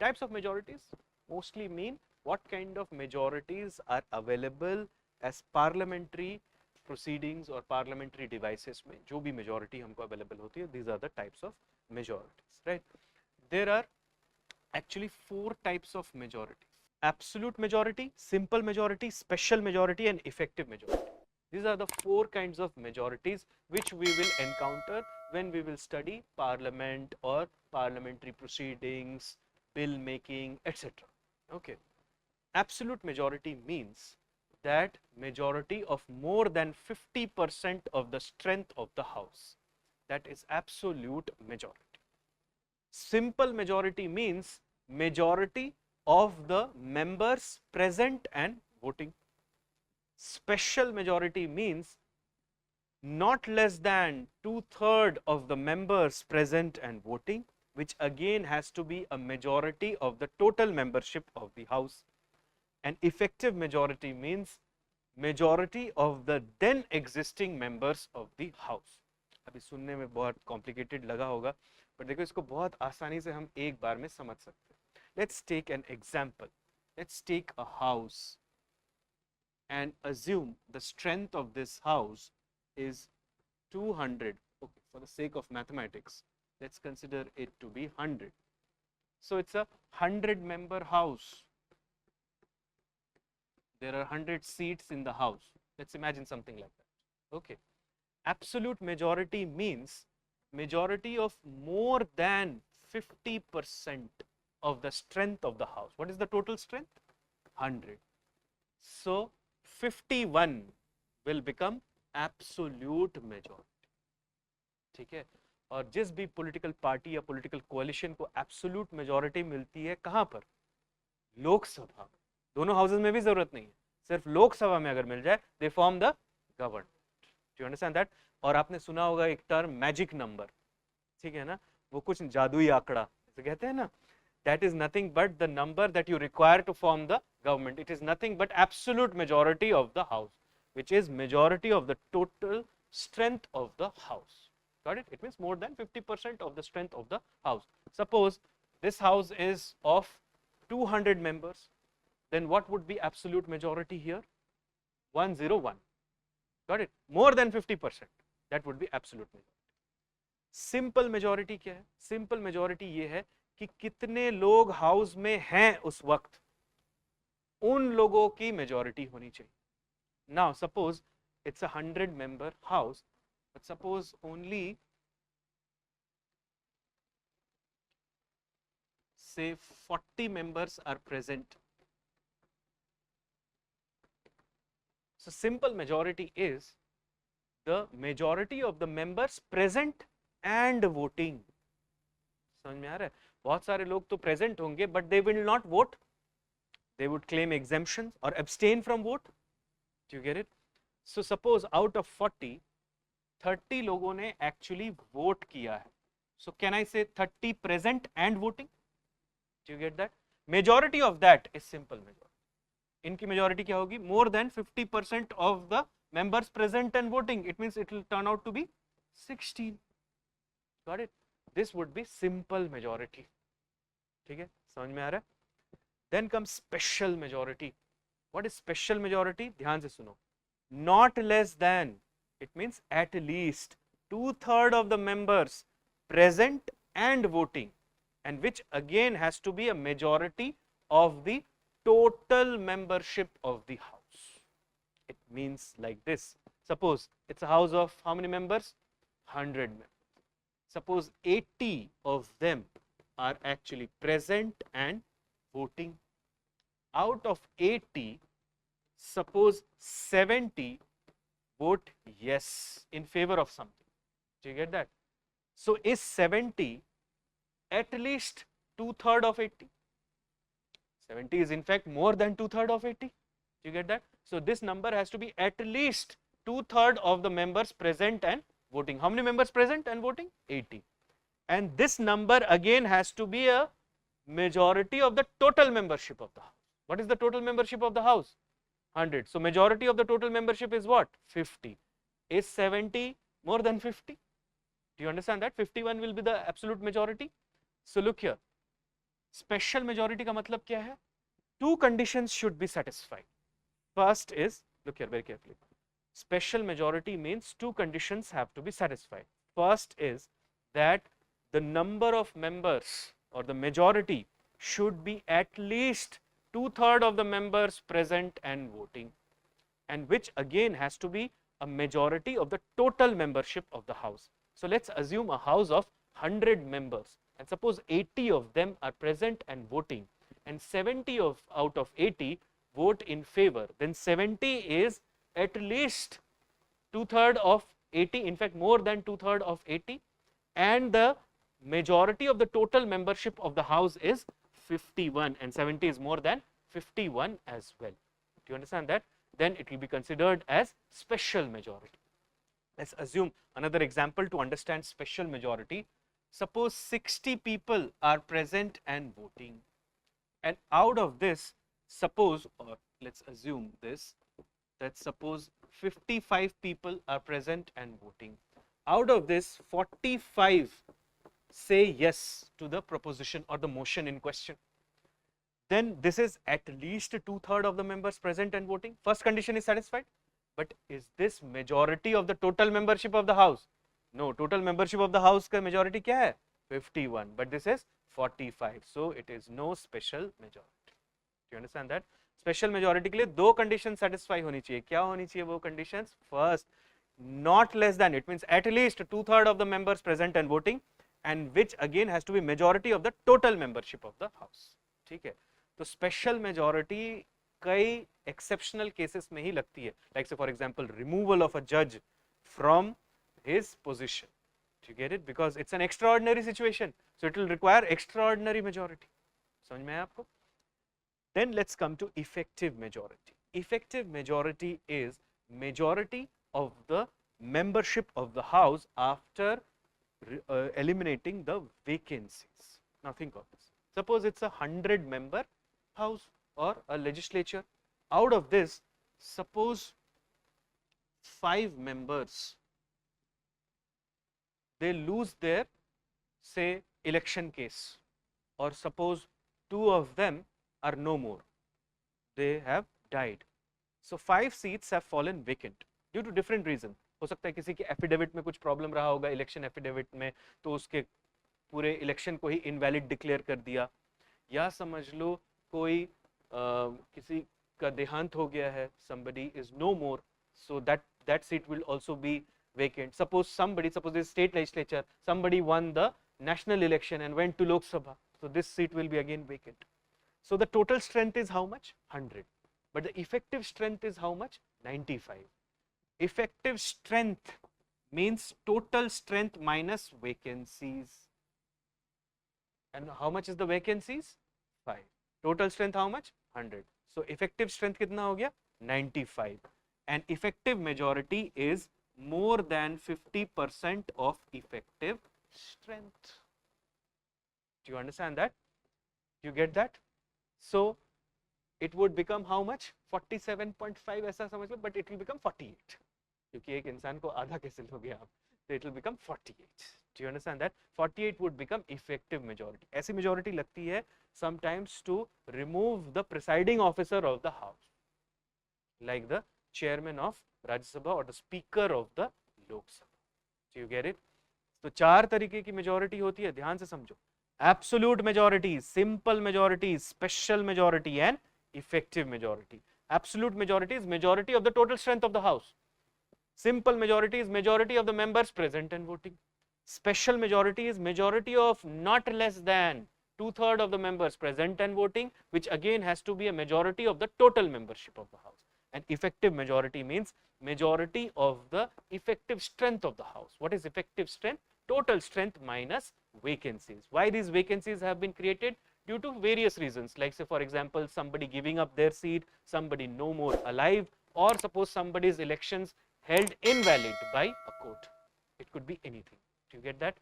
types of majorities mostly mean what kind of majorities are available as parliamentary proceedings or parliamentary devices में जो भी majority हमको available होती है, these are the types of majorities, right? There are actually 4 types of majorities: absolute majority, simple majority, special majority, and effective majority. These are the 4 kinds of majorities which we will encounter when we will study parliament or parliamentary proceedings, bill making, etc. Okay. Absolute majority means that majority of more than 50% of the strength of the house. That is absolute majority. Simple majority means majority of the members present and voting. Special majority means not less than 2/3 of the members present and voting, which again has to be a majority of the total membership of the house. And effective majority means majority of the then existing members of the house. अभी सुनने में बहुत complicated लगा होगा, पर देखो इसको बहुत आसानी से हम एक बार में समझ सकते हैं. Let's take an example. Let's take a house and assume the strength of this house is 200. Okay, for the sake of mathematics, let's consider it to be 100. So it's a 100-member house. There are 100 seats in the house. Let's imagine something like that. Okay. Absolute majority means majority of more than 50% of the strength of the house. What is the total strength? 100. So 51 will become absolute majority. ठीक है. और जिस भी political party या political coalition को absolute majority मिलती है कहाँ पर? लोकसभा में. दोनों हाउसेज में भी जरूरत नहीं है, सिर्फ लोकसभा में अगर मिल जाए, they form the government. Do you understand that? और आपने सुना होगा एक टर्म मैजिक नंबर, ठीक है ना, वो कुछ जादुई आंकड़ा जैसे कहते हैं ना, that is nothing but the number that you require to form the government. It is nothing but absolute majority of the house, which is majority of the total strength of the house. Got it? It means more than 50% of the strength of the house. Suppose this house is of 200 members. Then what would be absolute majority here? 101. Got it? More than 50%. That would be absolute majority. Simple majority क्या है? Simple majority ये है कि कितने लोग house में हैं उस वक्त, उन लोगों की मेजॉरिटी होनी चाहिए. Now suppose it's a 100-member house, but suppose only say 40 members are present. So simple majority is the majority of the members present and voting. समझ में आ रहा है? बहुत सारे लोग तो present होंगे but they will not vote. They would claim exemptions or abstain from vote. Do you get it? So suppose out of 40, 30 लोगों ने actually vote किया है. So can I say 30 present and voting? Do you get that? Majority of that is simple majority. इनकी majority क्या होगी? More than 50% of the members present and voting. It means it will turn out to be 16. Got it? This would be simple majority. ठीक है? समझ में आ रहा है? Then comes special majority. What is special majority? ध्यान से सुनो. Not less than, it means at least 2/3 of the members present and voting, and which again has to be a majority of the total membership of the house. It means like this. Suppose it's a house of how many members? 100 members. Suppose 80 of them are actually present and voting. Out of 80, suppose 70 vote yes in favor of something. Do you get that? So is 70 at least 2/3 of 80? 70 is in fact more than 2/3 of 80. Do you get that? So this number has to be at least 2/3 of the members present and voting. How many members present and voting? 80. And this number again has to be a majority of the total membership of the house. What is the total membership of the house? 100. So majority of the total membership is what? 50. Is 70 more than 50? Do you understand that? 51 will be the absolute majority. So look here. Special majority का मतलब क्या है? Two conditions should be satisfied. First is, look here very carefully. Special majority means two conditions have to be satisfied. First is that the number of members or the majority should be at least 2/3 of the members present and voting, and which again has to be a majority of the total membership of the house. So let's assume a house of 100 members, and suppose 80 of them are present and voting, and 70 out of 80 vote in favor. Then 70 is at least 2/3 of 80, in fact more than 2/3 of 80, and the majority of the total membership of the house is 51, and 70 is more than 51 as well. Do you understand that? Then it will be considered as special majority. Let's assume another example to understand special majority. Suppose 60 people are present and voting, and out of this, suppose, or let's assume this, that suppose 55 people are present and voting. Out of this, 45 say yes to the proposition or the motion in question. Then this is at least 2/3 of the members present and voting. First condition is satisfied. But is this majority of the total membership of the house? No, total membership of the house का majority क्या है? 51. But this is 45. So it is no special majority. Do you understand that? Special majority के लिए दो conditions satisfy होनी चाहिए. क्या होनी चाहिए वो conditions? First, not less than, it means at least 2/3 of the members present and voting, and which again has to be majority of the total membership of the house. ठीक है? तो special majority कई exceptional cases में ही लगती है, like say for example removal of a judge from his position. Do you get it? Because it's an extraordinary situation, so it will require extraordinary majority. समझ में आया आपको? Then let's come to effective majority. Effective majority is majority of the membership of the house after eliminating the vacancies. Now think of this. Suppose it's a 100-member house or a legislature. Out of this, suppose 5 members, they lose their, say, election case, or suppose 2 of them are no more, they have died. So 5 seats have fallen vacant due to different reasons. हो सकता है किसी के affidavit में कुछ problem रहा होगा, election affidavit में, तो उसके पूरे इलेक्शन को ही इनवैलिड डिक्लेयर कर दिया, या समझ लो कोई किसी का देहांत हो गया है, somebody is no more, so that seat will also be vacant. Suppose the state legislature, somebody won the national election and went to Lok Sabha, so this seat will be again vacant. So the total strength is how much? 100, but the effective strength is how much? 95. Effective strength means total strength minus vacancies. And how much is the vacancies? 5. Total strength how much? 100. So effective strength कितना हो गया? 95. And effective majority is more than 50% of effective strength. Do you understand that? Do you get that? So it would become how much? 47.5 ऐसा समझ लो, but it will become 48. क्योंकि एक इंसान को आधा कैसे लोगे आप? So it will become 48. Do you understand that? 48 would become effective majority. ऐसी majority लगती है sometimes to remove the presiding officer of the house, like the chairman of Rajya Sabha or the speaker of the Lok Sabha. Do you get it? तो 4 तरीके की majority होती है, ध्यान से समझो. Absolute majority, simple majority, special majority and effective majority. Absolute majority is majority of the total strength of the house. Simple majority is majority of the members present and voting. Special majority is majority of not less than 2/3 of the members present and voting, which again has to be a majority of the total membership of the house. And effective majority means majority of the effective strength of the house. What is effective strength? Total strength minus vacancies. Why these vacancies have been created? Due to various reasons, like say for example somebody giving up their seat, somebody no more alive, or suppose somebody's elections held invalid by a court. It could be anything. Do you get that?